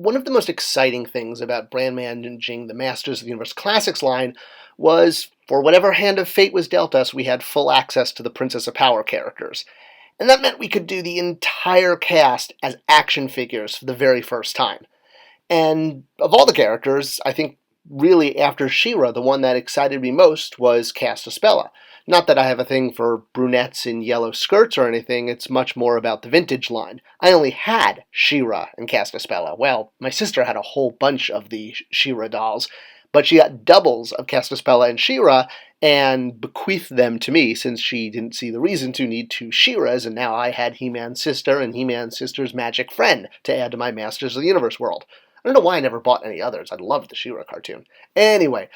one of the most exciting things about brand managing the Masters of the Universe Classics line was, for whatever hand of fate was dealt us, we had full access to the Princess of Power characters. And that meant we could do the entire cast as action figures for the very first time. And of all the characters, I think really after She-Ra, the one that excited me most was Castapella. Not that I have a thing for brunettes in yellow skirts or anything, it's much more about the vintage line. I only had She-Ra and Castapella. Well, my sister had a whole bunch of the She-Ra dolls, but she got doubles of Castapella and She-Ra and bequeathed them to me since she didn't see the reason to need two She-Ras, and now I had He-Man's sister and He-Man's sister's magic friend to add to my Masters of the Universe world. I don't know why I never bought any others. I loved the She-Ra cartoon. Anyway,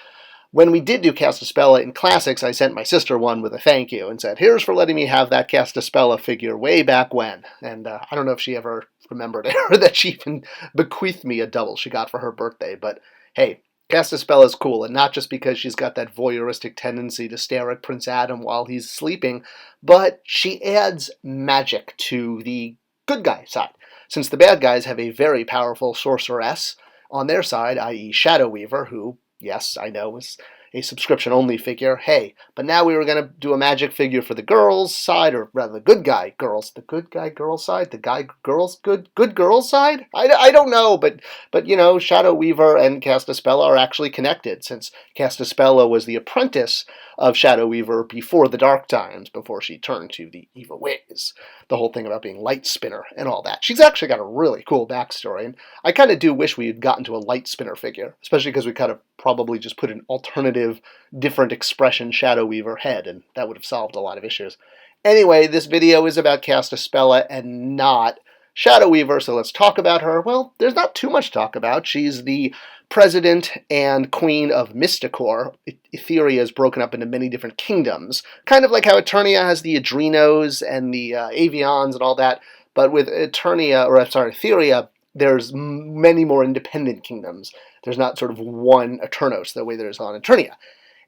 when we did do Castapella in Classics, I sent my sister one with a thank you and said, here's for letting me have that Castapella figure way back when. And I don't know if she ever remembered it or that she even bequeathed me a double she got for her birthday. But hey, Castapella is cool, and not just because she's got that voyeuristic tendency to stare at Prince Adam while he's sleeping, but she adds magic to the good guy side. Since the bad guys have a very powerful sorceress on their side, i.e. Shadow Weaver, who, yes, I know, is a subscription-only figure. Hey, but now we were going to do a magic figure for the girls' side, or rather the good guy girls. The good guy girls' side? The guy girls' good girls' side? I don't know, but you know, Shadow Weaver and Castapella are actually connected, since Castapella was the apprentice of Shadow Weaver before the Dark Times, before she turned to the evil ways. The whole thing about being light spinner and all that. She's actually got a really cool backstory, and I kind of do wish we had gotten to a light spinner figure, especially because we kind of probably just put an alternative, different expression Shadow Weaver head, and that would have solved a lot of issues. Anyway, this video is about Castapella and not Shadow Weaver, so let's talk about her. Well, there's not too much to talk about. She's the president and queen of Mysticor. Etheria is broken up into many different kingdoms, kind of like how Eternia has the Adrenos and the Avions and all that, but with Etheria, there's many more independent kingdoms. There's not sort of one Eternos the way there is on Eternia.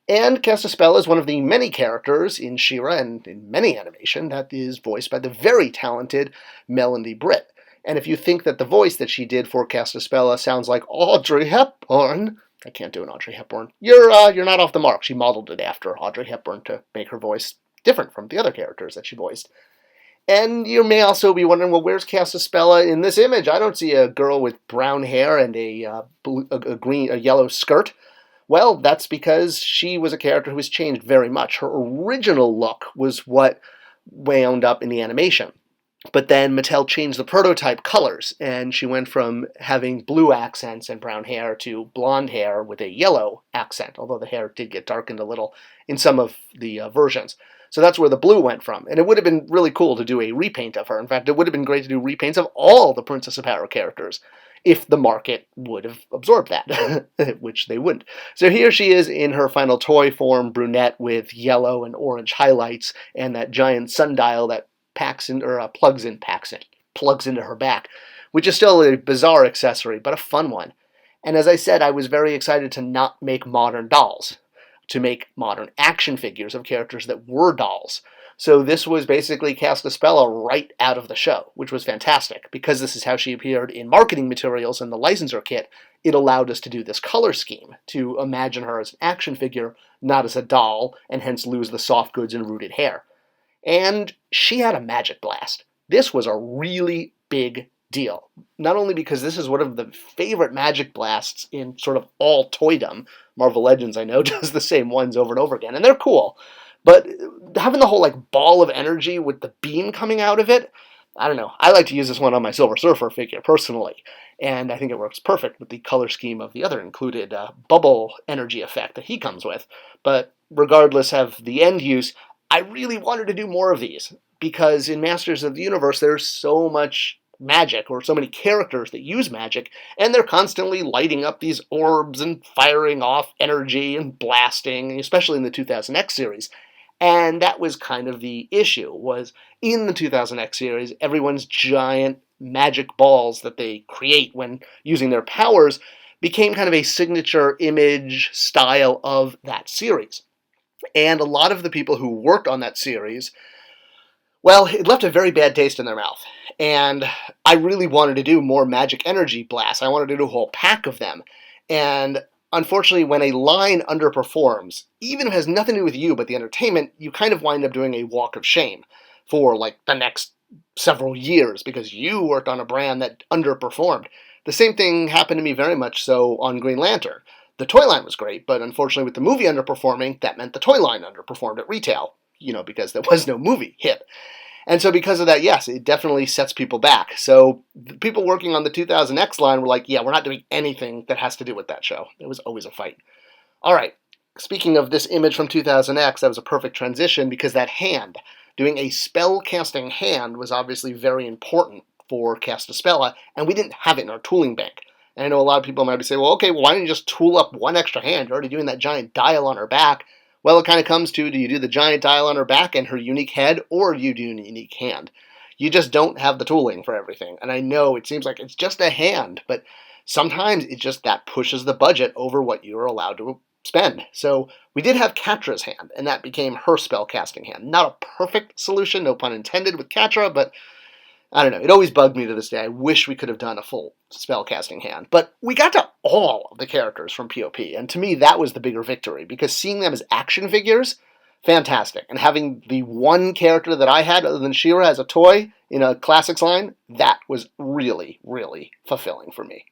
And Castapella is one of the many characters in She-Ra and in many animation that is voiced by the very talented Melanie Britt. And if you think that the voice that she did for Castapella sounds like Audrey Hepburn, I can't do an Audrey Hepburn, you're not off the mark. She modeled it after Audrey Hepburn to make her voice different from the other characters that she voiced. And you may also be wondering, well, where's Castapella in this image? I don't see a girl with brown hair and a yellow skirt. Well, that's because she was a character who was changed very much. Her original look was what wound up in the animation. But then Mattel changed the prototype colors, and she went from having blue accents and brown hair to blonde hair with a yellow accent, although the hair did get darkened a little in some of the versions. So that's where the blue went from. And it would have been really cool to do a repaint of her. In fact, it would have been great to do repaints of all the Princess of Power characters, if the market would have absorbed that, which they wouldn't. So here she is in her final toy form, brunette with yellow and orange highlights, and that giant sundial that plugs into her back, which is still a bizarre accessory, but a fun one. And as I said, I was very excited to not make modern dolls, to make modern action figures of characters that were dolls. So this was basically Castapella right out of the show, which was fantastic. Because this is how she appeared in marketing materials and the licensor kit, it allowed us to do this color scheme, to imagine her as an action figure, not as a doll, and hence lose the soft goods and rooted hair. And she had a magic blast. This was a really big deal. Not only because this is one of the favorite magic blasts in sort of all toydom. Marvel Legends, I know, does the same ones over and over again, and they're cool. But having the whole ball of energy with the beam coming out of it, I don't know. I like to use this one on my Silver Surfer figure, personally. And I think it works perfect with the color scheme of the other included bubble energy effect that he comes with. But regardless of the end use, I really wanted to do more of these. Because in Masters of the Universe, there's so much magic, or so many characters that use magic, and they're constantly lighting up these orbs and firing off energy and blasting, especially in the 2000X series. And that was kind of the issue, was in the 2000X series, everyone's giant magic balls that they create when using their powers became kind of a signature image style of that series. And a lot of the people who worked on that series Well, it left a very bad taste in their mouth. And I really wanted to do more magic energy blasts. I wanted to do a whole pack of them. And unfortunately, when a line underperforms, even if it has nothing to do with you but the entertainment, you kind of wind up doing a walk of shame for like the next several years because you worked on a brand that underperformed. The same thing happened to me very much so on Green Lantern. The toy line was great, but unfortunately with the movie underperforming, that meant the toy line underperformed at retail, because there was no movie hit. And so because of that, yes, it definitely sets people back. So the people working on the 2000X line were like, yeah, we're not doing anything that has to do with that show. It was always a fight. All right, speaking of this image from 2000X, that was a perfect transition because that hand, doing a spell casting hand was obviously very important for Castapella, and we didn't have it in our tooling bank. And I know a lot of people might be saying, well, okay, well, why don't you just tool up one extra hand? You're already doing that giant dial on her back. Well, it kind of comes to, do you do the giant dial on her back and her unique head, or do you do a unique hand? You just don't have the tooling for everything. And I know it seems like it's just a hand, but sometimes it's just that pushes the budget over what you're allowed to spend. So we did have Katra's hand, and that became her spell casting hand. Not a perfect solution, no pun intended, with Katra, but I don't know. It always bugged me to this day. I wish we could have done a full spellcasting hand. But we got to all of the characters from POP, and to me, that was the bigger victory, because seeing them as action figures, fantastic. And having the one character that I had, other than She-Ra, as a toy in a Classics line, that was really, really fulfilling for me.